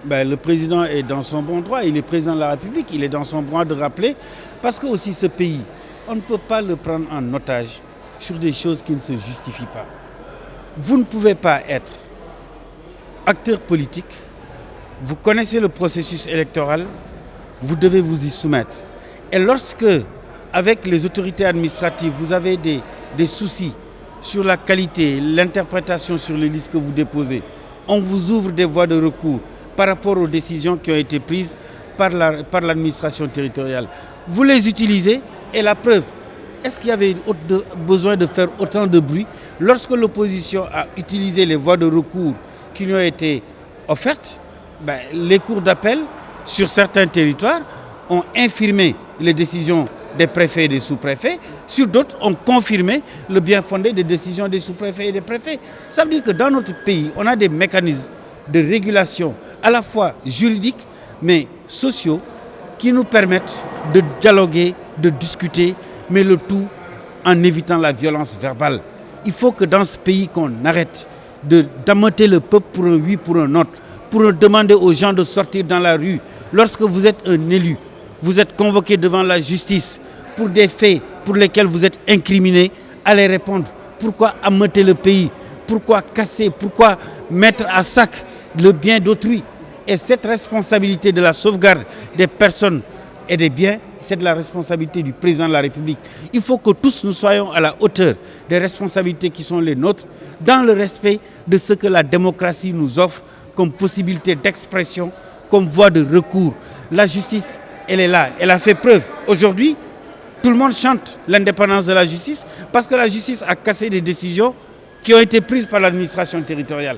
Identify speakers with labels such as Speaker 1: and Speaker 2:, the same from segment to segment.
Speaker 1: Ben, le président est dans son bon droit, il est président de la République, il est dans son droit de rappeler, parce que aussi ce pays, on ne peut pas le prendre en otage sur des choses qui ne se justifient pas. Vous ne pouvez pas être acteur politique, vous connaissez le processus électoral, vous devez vous y soumettre. Et lorsque, avec les autorités administratives, vous avez des soucis sur la qualité, l'interprétation sur les listes que vous déposez, on vous ouvre des voies de recours par rapport aux décisions qui ont été prises par l'administration territoriale. Vous les utilisez et la preuve, est-ce qu'il y avait besoin de faire autant de bruit lorsque l'opposition a utilisé les voies de recours qui lui ont été offertes? Les cours d'appel sur certains territoires ont infirmé les décisions des préfets et des sous-préfets, sur d'autres ont confirmé le bien fondé des décisions des sous-préfets et des préfets. Ça veut dire que dans notre pays, on a des mécanismes de régulation à la fois juridiques mais sociaux qui nous permettent de dialoguer, de discuter, mais le tout en évitant la violence verbale. Il faut que dans ce pays qu'on arrête d'ameuter le peuple pour un oui, pour un autre, pour demander aux gens de sortir dans la rue. Lorsque vous êtes un élu, vous êtes convoqué devant la justice pour des faits pour lesquels vous êtes incriminé, allez répondre. Pourquoi ameuter le pays? Pourquoi casser? Pourquoi mettre à sac le bien d'autrui? Et cette responsabilité de la sauvegarde des personnes et des biens, c'est de la responsabilité du président de la République. Il faut que tous nous soyons à la hauteur des responsabilités qui sont les nôtres, dans le respect de ce que la démocratie nous offre comme possibilité d'expression, comme voie de recours. La justice, elle est là, elle a fait preuve. Aujourd'hui, tout le monde chante l'indépendance de la justice parce que la justice a cassé des décisions qui ont été prises par l'administration territoriale.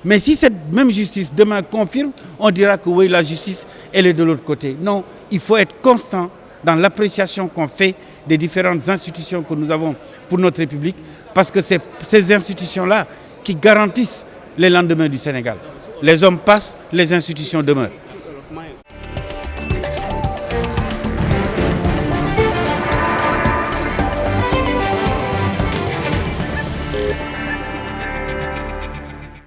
Speaker 1: Mais si cette même justice demain confirme, on dira que oui, la justice, elle est de l'autre côté. Non, il faut être constant dans l'appréciation qu'on fait des différentes institutions que nous avons pour notre République, parce que c'est ces institutions-là qui garantissent les lendemains du Sénégal. Les hommes passent, les institutions demeurent.